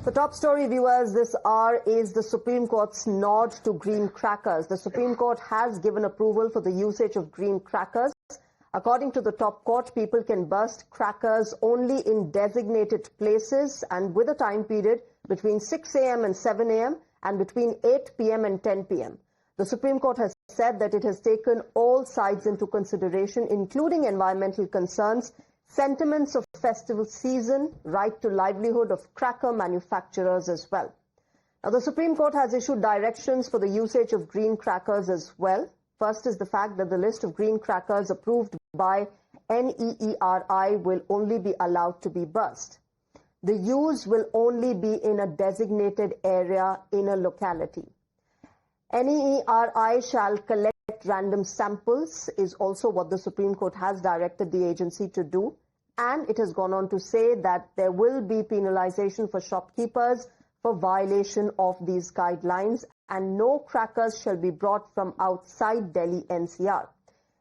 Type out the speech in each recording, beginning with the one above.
The top story, viewers, this hour is the Supreme Court's nod to green crackers. The Supreme Court has given approval for the usage of green crackers. According to the top court, people can burst crackers only in designated places and with a time period between 6 a.m. and 7 a.m. and between 8 p.m. and 10 p.m. The Supreme Court has said that it has taken all sides into consideration, including environmental concerns, sentiments of festival season, right to livelihood of cracker manufacturers as well. Now, the Supreme Court has issued directions for the usage of green crackers as well. First is the fact that the list of green crackers approved by NEERI will only be allowed to be burst. The use will only be in a designated area in a locality. NEERI shall collect random samples is also what the Supreme Court has directed the agency to do. And it has gone on to say that there will be penalization for shopkeepers for violation of these guidelines, and no crackers shall be brought from outside Delhi NCR.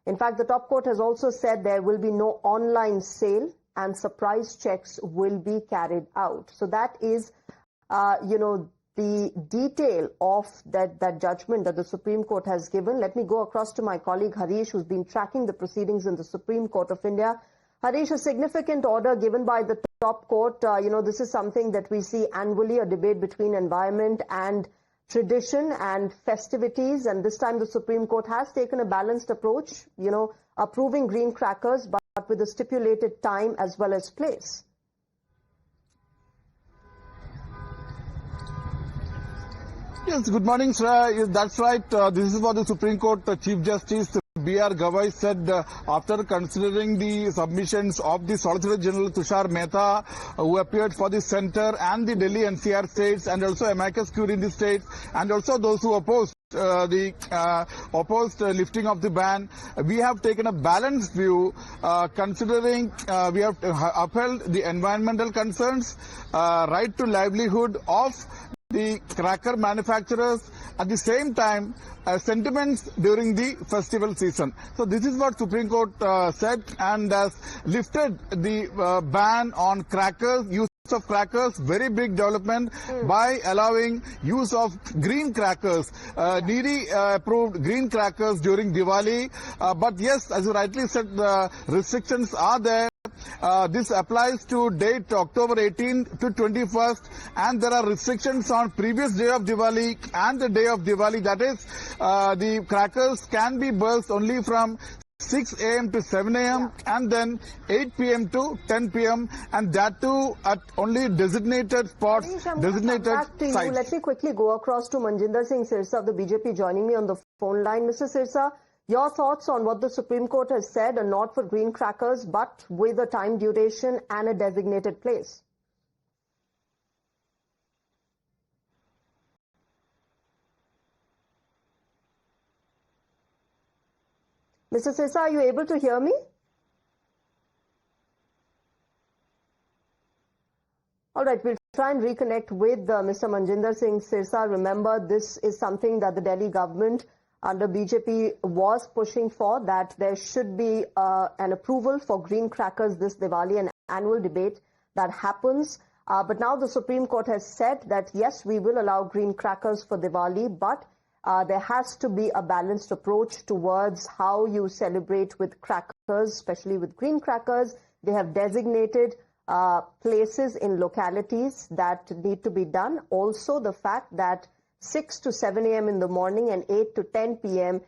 In fact, the top court has also said there will be no online sale and surprise checks will be carried out. So that is, the detail of that judgment that the Supreme Court has given. Let me go across to my colleague Harish, who's been tracking the proceedings in the Supreme Court of India. Harish, a significant order given by the top court. This is something that we see annually, a debate between environment and tradition and festivities. And this time the Supreme Court has taken a balanced approach, approving green crackers, but with a stipulated time as well as place. Yes, good morning, sir. Yes, that's right. This is what the Supreme Court Chief Justice B.R. Gavai said after considering the submissions of the Solicitor General Tushar Mehta, who appeared for the centre and the Delhi NCR states, and also amicus curiae in the states, and also those who opposed lifting of the ban. We have taken a balanced view, considering we have upheld the environmental concerns, right to livelihood of the cracker manufacturers, at the same time sentiments during the festival season. So this is what Supreme Court said, and has lifted the ban on crackers, use of crackers, very big development, by allowing use of green crackers, approved green crackers during Diwali. But yes, as you rightly said, the restrictions are there. This applies to date October 18 to 21st, and there are restrictions on previous day of Diwali and the day of Diwali. That is, the crackers can be burst only from 6 a.m. to 7 a.m. and then 8 p.m. to 10 p.m. and that too at only designated spots, designated sites. Let me quickly go across to Manjinder Singh Sirsa of the BJP joining me on the phone line. Mr. Sirsa, your thoughts on what the Supreme Court has said, a nod for green crackers, but with a time duration and a designated place? Mr. Sirsa, are you able to hear me? All right, we'll try and reconnect with Mr. Manjinder Singh Sirsa. Remember, this is something that the Delhi government under BJP was pushing for, that there should be an approval for green crackers this Diwali, an annual debate that happens. But now the Supreme Court has said that, yes, we will allow green crackers for Diwali, but there has to be a balanced approach towards how you celebrate with crackers, especially with green crackers. They have designated places in localities that need to be done. Also, the fact that 6 to 7 a.m. in the morning and 8 to 10 p.m.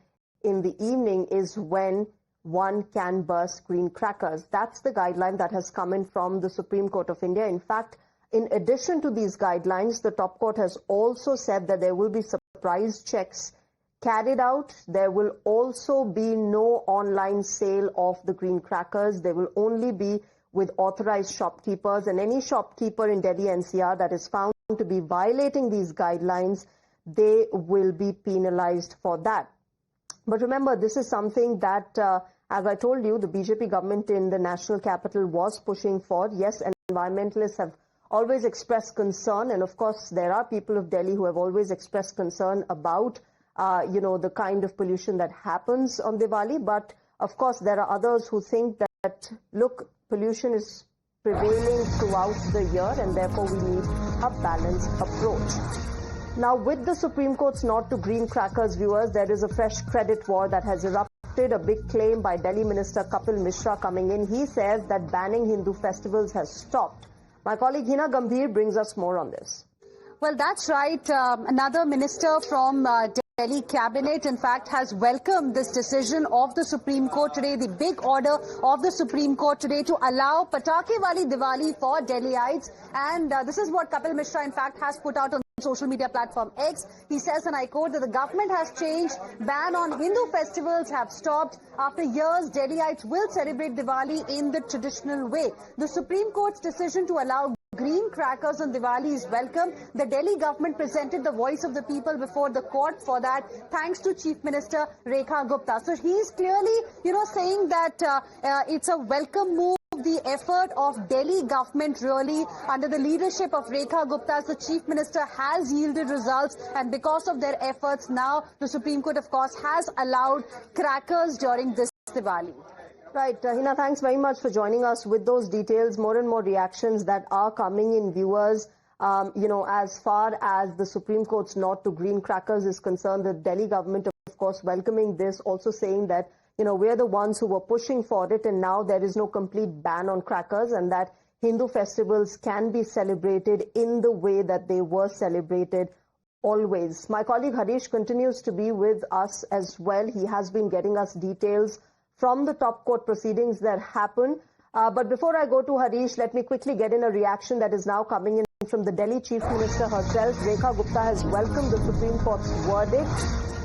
in the evening is when one can burst green crackers. That's the guideline that has come in from the Supreme Court of India. In fact, in addition to these guidelines, the top court has also said that there will be surprise checks carried out. There will also be no online sale of the green crackers. There will only be with authorized shopkeepers, and any shopkeeper in Delhi NCR that is found to be violating these guidelines, they will be penalized for that. But remember, this is something that, as I told you, the BJP government in the national capital was pushing for. Yes, environmentalists have always expressed concern, and of course there are people of Delhi who have always expressed concern about the kind of pollution that happens on Diwali. But of course there are others who think that, look, pollution is prevailing throughout the year, and therefore we need a balanced approach. Now, with the Supreme Court's nod to green crackers, viewers, there is a fresh credit war that has erupted. A big claim by Delhi Minister Kapil Mishra coming in. He says that banning Hindu festivals has stopped. My colleague Hina Gambhir brings us more on this. Well, that's right. Another minister from Delhi cabinet, in fact, has welcomed this decision of the Supreme Court today, the big order of the Supreme Court today to allow Patakhe Wali Diwali for Delhiites. And this is what Kapil Mishra, in fact, has put out on social media platform X. He says, and I quote, that the government has changed. Ban on Hindu festivals have stopped. After years, Delhiites will celebrate Diwali in the traditional way. The Supreme Court's decision to allow green crackers on Diwali is welcome. The Delhi government presented the voice of the people before the court for that, thanks to Chief Minister Rekha Gupta. So he's clearly, saying that it's a welcome move. The effort of Delhi government really under the leadership of Rekha Gupta as the Chief Minister has yielded results, and because of their efforts now the Supreme Court of course has allowed crackers during this Diwali. Right, Hina, thanks very much for joining us with those details. More and more reactions that are coming in, viewers. As far as the Supreme Court's nod to green crackers is concerned, the Delhi government, of course, welcoming this, also saying that, we're the ones who were pushing for it, and now there is no complete ban on crackers, and that Hindu festivals can be celebrated in the way that they were celebrated always. My colleague Harish continues to be with us as well. He has been getting us details from the top court proceedings that happen. But before I go to Harish, let me quickly get in a reaction that is now coming in from the Delhi Chief Minister herself. Rekha Gupta has welcomed the Supreme Court's verdict,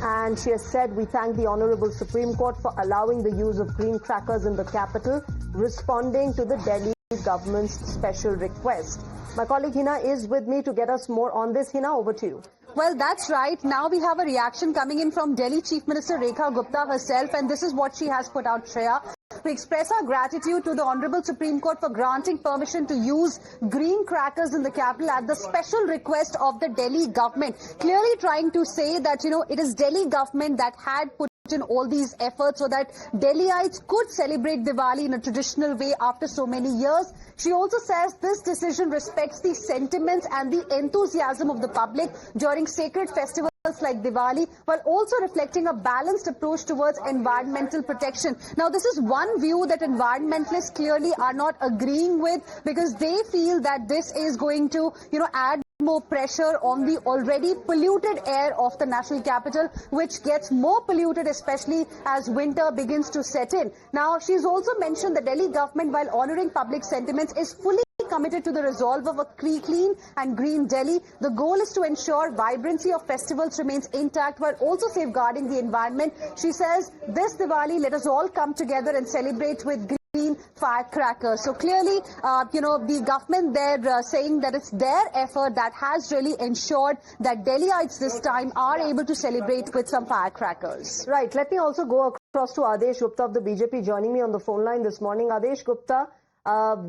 and she has said, we thank the Honorable Supreme Court for allowing the use of green crackers in the capital, responding to the Delhi government's special request. My colleague Hina is with me to get us more on this. Hina, over to you. Well, that's right. Now we have a reaction coming in from Delhi Chief Minister Rekha Gupta herself, and this is what she has put out, Shreya. We express our gratitude to the Honorable Supreme Court for granting permission to use green crackers in the capital at the special request of the Delhi government. Clearly trying to say that, it is Delhi government that had put in all these efforts so that Delhiites could celebrate Diwali in a traditional way after so many years. She also says this decision respects the sentiments and the enthusiasm of the public during sacred festivals like Diwali, while also reflecting a balanced approach towards environmental protection. Now, this is one view that environmentalists clearly are not agreeing with, because they feel that this is going to, add more pressure on the already polluted air of the national capital, which gets more polluted, especially as winter begins to set in. Now, she's also mentioned the Delhi government, while honoring public sentiments, is fully committed to the resolve of a clean and green Delhi. The goal is to ensure vibrancy of festivals remains intact while also safeguarding the environment. She says, this Diwali, let us all come together and celebrate with green firecrackers. So clearly, the government there saying that it's their effort that has really ensured that Delhiites this time are able to celebrate with some firecrackers. Right. Let me also go across to Adesh Gupta of the BJP joining me on the phone line this morning. Adesh Gupta,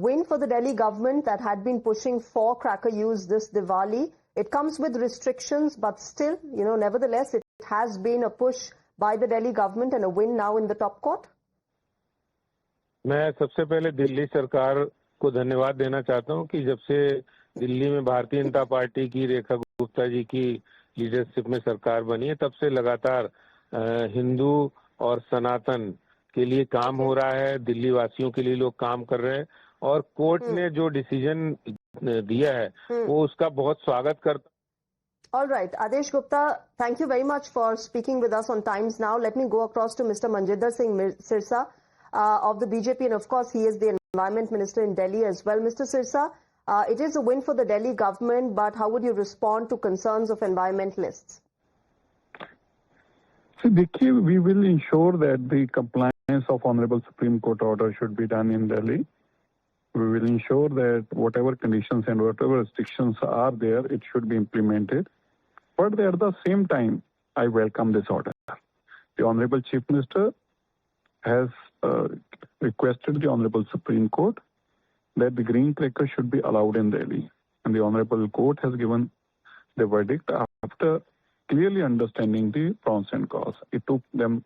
win for the Delhi government that had been pushing for cracker use this Diwali. It comes with restrictions, but still, nevertheless, it has been a push by the Delhi government and a win now in the top court. मैं सबसे पहले दिल्ली सरकार को धन्यवाद देना चाहता हूं कि जब से दिल्ली में भारतीय जनता पार्टी की रेखा गुप्ता जी की लीडरशिप में सरकार बनी है, तब से लगातार हिंदू और सनातन के लिए काम हो रहा है। दिल्ली वासियों के लिए लोग काम कर रहे हैं, और कोर्ट ने जो डिसीजन दिया है वो उसका बहुत स्वागत करता। All right, Adesh Gupta, thank you very much for speaking with us on Times Now. Let me go across to Mr. Manjinder Singh Sirsa of the BJP, and of course he is the Environment Minister in Delhi as well. Mr. Sirsa, it is a win for the Delhi government, but how would you respond to concerns of environmentalists? So, Dikhi, we will ensure that the compliance of Honorable Supreme Court order should be done in Delhi. We will ensure that whatever conditions and whatever restrictions are there, it should be implemented. But at the same time, I welcome this order. The Honorable Chief Minister has requested the Honorable Supreme Court that the green cracker should be allowed in Delhi. And the Honorable Court has given the verdict after clearly understanding the pros and cons. It took them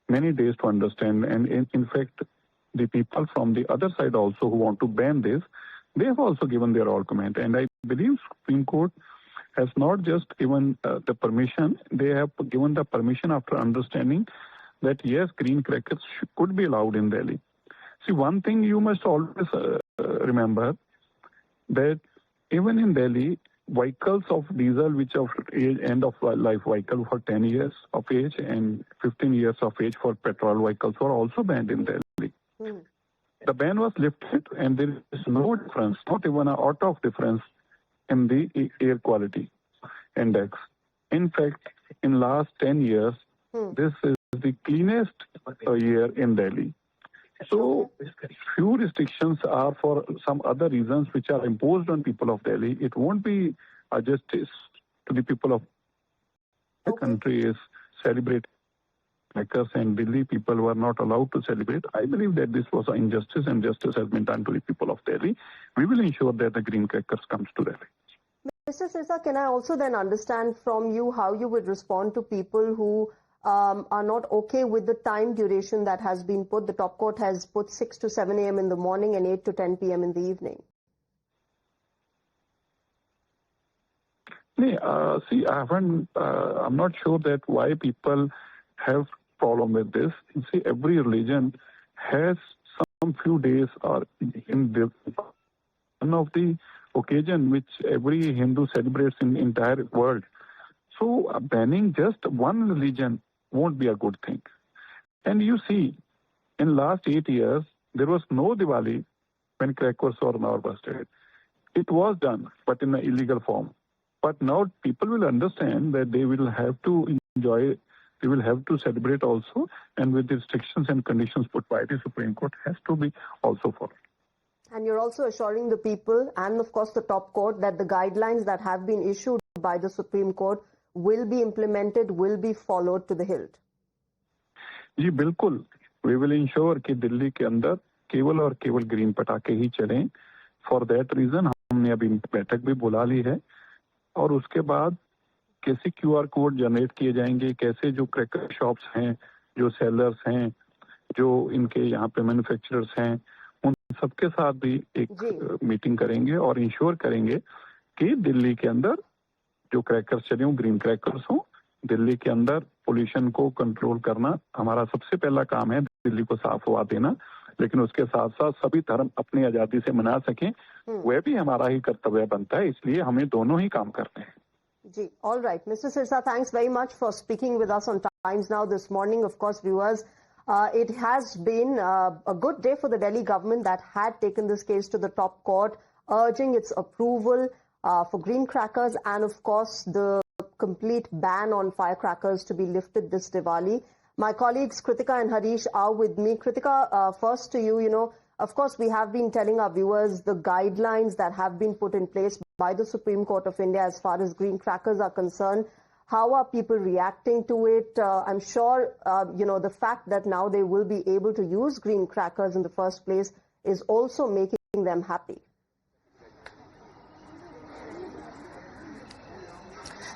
many days to understand, and in fact, the people from the other side also who want to ban this, they have also given their argument. And I believe Supreme Court has not just given the permission, they have given the permission after understanding that yes, green crackers could be allowed in Delhi. See, one thing you must always remember, that even in Delhi, vehicles of diesel which are end of life vehicle for 10 years of age and 15 years of age for petrol vehicles were also banned in Delhi. The ban was lifted and there is no difference, not even an iota of difference in the air quality index. In fact, in last 10 years, this is the cleanest year in Delhi. So few restrictions are for some other reasons which are imposed on people of Delhi. It won't be a justice to the people of the country is celebrating crackers and Delhi people were not allowed to celebrate. I believe that this was an injustice and justice has been done to the people of Delhi. We will ensure that the green crackers comes to Delhi. Mr. Sirsa, can I also then understand from you how you would respond to people who are not okay with the time duration that has been put? The top court has put 6 to 7 a.m. in the morning and 8 to 10 p.m. in the evening. See, I'm not sure that why people have problem with this. You see, every religion has some few days or in one of the occasion which every Hindu celebrates in the entire world. So banning just one religion won't be a good thing. And you see, in last 8 years, there was no Diwali when crackers were not busted. It was done, but in an illegal form. But now people will understand that they will have to enjoy, they will have to celebrate also, and with the restrictions and conditions put by the Supreme Court has to be also followed. And you're also assuring the people and of course the top court that the guidelines that have been issued by the Supreme Court will be implemented, will be followed to the hilt. जी बिल्कुल, we will ensure कि दिल्ली के अंदर केवल और केवल green पटाखे ही चलें. For that reason हमने अभी बैठक भी बुला ली है और उसके बाद कैसे QR कोड जनरेट किए जाएंगे, कैसे जो क्रैकर शॉप्स हैं, जो सेलर्स हैं, जो इनके यहाँ पे मैन्युफैक्चरर्स हैं, उन सबके साथ भी एक मीटिंग करेंगे और इंश्योर करेंगे कि दिल्ली के अंदर जो क्रैकर्स चले हों, ग्रीन क्रैकर्स हों. दिल्ली के अंदर पोल्यूशन को कंट्रोल करना हमारा सबसे पहला काम है, दिल्ली को साफ हवा देना. लेकिन उसके साथ साथ सभी धर्म अपनी आजादी से मना सकें, वह भी हमारा ही कर्तव्य बनता है. इसलिए हमें दोनों ही काम करते हैं. Ji, all right. Mr. Sirsa, thanks very much for speaking with us on Times Now this morning. Of course, viewers, it has been a good day for the Delhi government that had taken this case to the top court, urging its approval for green crackers and, of course, the complete ban on firecrackers to be lifted this Diwali. My colleagues Kritika and Harish are with me. Kritika, first to you, of course, we have been telling our viewers the guidelines that have been put in place by the Supreme Court of India as far as green crackers are concerned. How are people reacting to it? I'm sure, the fact that now they will be able to use green crackers in the first place is also making them happy.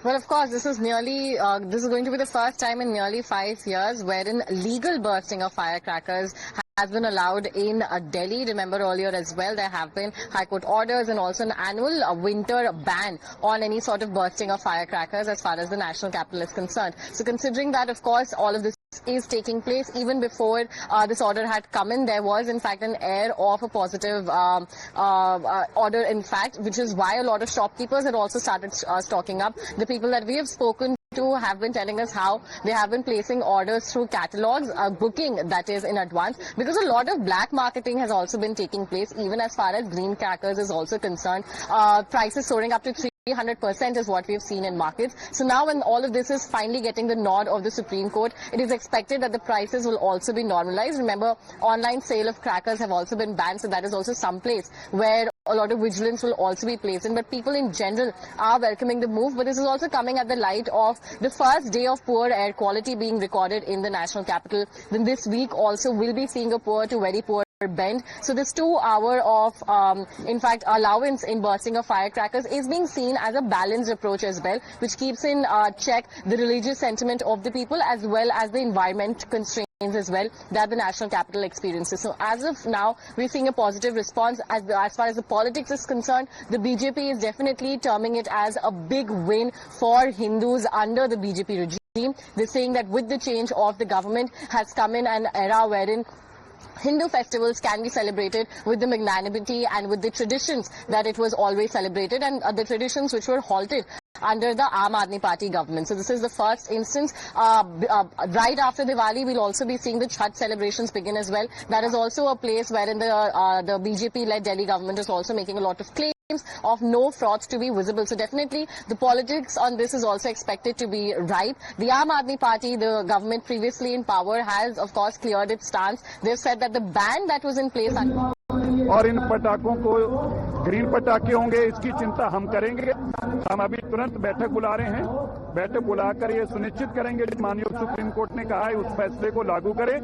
Well, of course, this is going to be the first time in nearly 5 years wherein legal bursting of firecrackers has been allowed in Delhi. Remember earlier as well, there have been High Court orders and also an annual winter ban on any sort of bursting of firecrackers as far as the national capital is concerned. So considering that, of course, all of this is taking place even before this order had come in, there was in fact an air of a positive order in fact, which is why a lot of shopkeepers had also started stocking up. The people that we have spoken to have been telling us how they have been placing orders through catalogs, booking that is in advance, because a lot of black marketing has also been taking place even as far as green crackers is also concerned. Prices soaring up to 300% is what we've seen in markets. So now when all of this is finally getting the nod of the Supreme Court, it is expected that the prices will also be normalized. Remember, online sale of crackers have also been banned, so that is also some place where a lot of vigilance will also be placed in. But people in general are welcoming the move. But this is also coming at the light of the first day of poor air quality being recorded in the national capital. Then this week also we'll be seeing a poor to very poor bend. So this 2 hour of, in fact, allowance in bursting of firecrackers is being seen as a balanced approach as well, which keeps in check the religious sentiment of the people as well as the environment constraints as well that the national capital experiences. So as of now, we're seeing a positive response. As far as the politics is concerned, the BJP is definitely terming it as a big win for Hindus under the BJP regime. They're saying that with the change of the government has come in an era wherein Hindu festivals can be celebrated with the magnanimity and with the traditions that it was always celebrated, and the traditions which were halted under the Aam Aadmi Party government. So this is the first instance. Right after Diwali, we'll also be seeing the Chhath celebrations begin as well. That is also a place wherein the BJP-led Delhi government is also making a lot of claims of no frauds to be visible. So definitely the politics on this is also expected to be ripe. The Aam Aadmi Party, the government previously in power, has of course cleared its stance. They've said that the ban that was in place और इन पटाखों को green पटाखे होंगे, इसकी चिंता हम करेंगे. हम अभी तुरंत बैठक बुला रहे हैं. बैठक बुलाकर ये सुनिश्चित करेंगे कि माननीय सुप्रीम कोर्ट ने कहा है उस फैसले को लागू करें.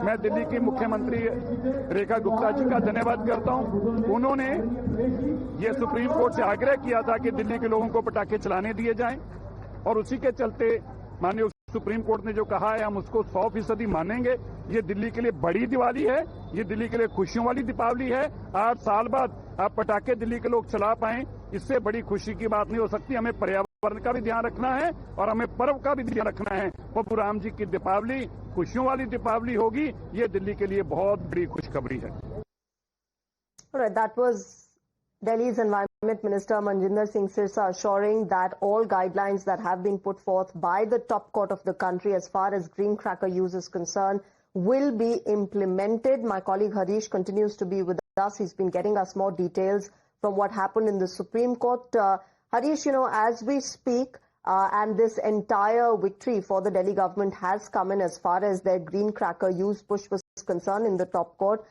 मैं दिल्ली की मुख्यमंत्री रेखा गुप्ता जी का धन्यवाद करता हूं. उन्होंने ये सुप्रीम कोर्ट से आग्रह किया था कि दिल्ली के लोगों को पटाखे चलाने दिए जाएं, और उसी के चलते माननीय सुप्रीम कोर्ट ने जो कहा है हम उसको 100% मानेंगे. ये दिल्ली के लिए बड़ी दिवाली है, ये दिल्ली के लिए खुशियों वाली दीपावली है. 8 साल बाद आप पटाखे दिल्ली के लोग चला पाएं, इससे बड़ी खुशी की बात नहीं हो सकती. हमें पर्यावरण का भी ध्यान रखना है और हमें पर्व का भी ध्यान रखना है. प्रभु राम जी की दीपावली खुशियों वाली दीपावली होगी. ये दिल्ली के लिए बहुत बड़ी खुशखबरी है. That was Delhi's Environment Minister Manjinder Singh Sirsa assuring that all guidelines that have been put forth by the top court of the country as far as green cracker use is concerned will be implemented. My colleague Harish continues to be with us. He's been getting us more details from what happened in the Supreme Court. Harish, you know, as we speak, and this entire victory for the Delhi government has come in as far as their green cracker use push was concerned in the top court.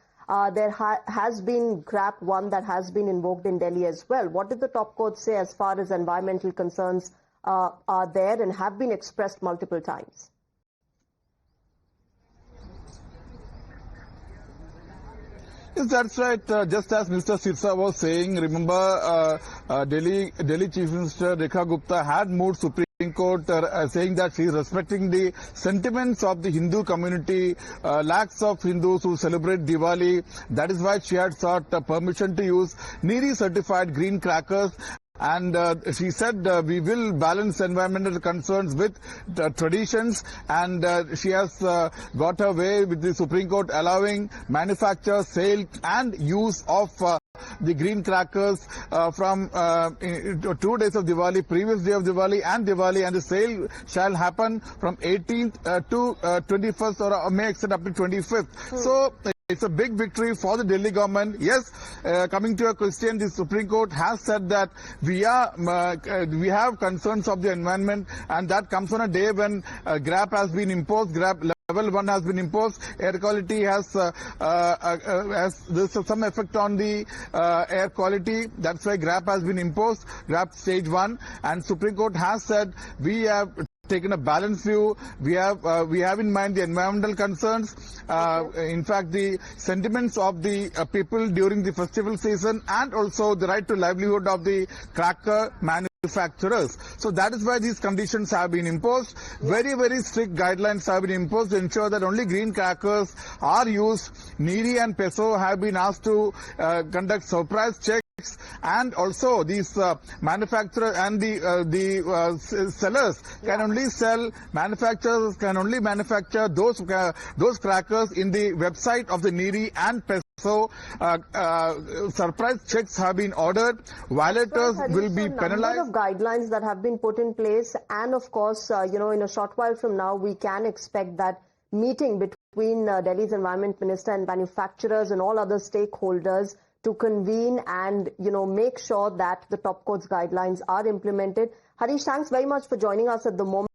There has been GRAP 1 that has been invoked in Delhi as well. What did the top court say as far as environmental concerns are there and have been expressed multiple times? Yes, that's right. Just as Mr. Sirsa was saying, remember Delhi Chief Minister Rekha Gupta had moved Supreme Court saying that she is respecting the sentiments of the Hindu community, lakhs of Hindus who celebrate Diwali. That is why she had sought permission to use NEERI certified green crackers. And she said we will balance environmental concerns with traditions, and she has got her way with the Supreme Court allowing manufacture, sale and use of the green crackers from 2 days of Diwali, previous day of Diwali, and the sale shall happen from 18th to 21st or may extend up to 25th. So it's a big victory for the Delhi government. Yes, coming to your question, the Supreme Court has said that we have concerns of the environment, and that comes on a day when GRAP has been imposed. GRAP Level 1 has been imposed. Air quality has there's some effect on the air quality. That's why GRAP has been imposed. GRAP stage 1, and Supreme Court has said we have taken a balanced view. We have in mind the environmental concerns, in fact the sentiments of the people during the festival season, and also the right to livelihood of the cracker manufacturers. So that is why these conditions have been imposed. Very, very strict guidelines have been imposed to ensure that only green crackers are used. NEERI and PESO have been asked to conduct surprise checks, and also these manufacturers and the sellers can only sell, manufacturers can only manufacture those crackers in the website of the NEERI and PESO. So surprise checks have been ordered. Violators will be penalized. Number of guidelines that have been put in place, and of course, you know, in a short while from now, we can expect that meeting between Delhi's Environment Minister and manufacturers and all other stakeholders to convene and, you know, make sure that the top court's guidelines are implemented. Harish, thanks very much for joining us at the moment.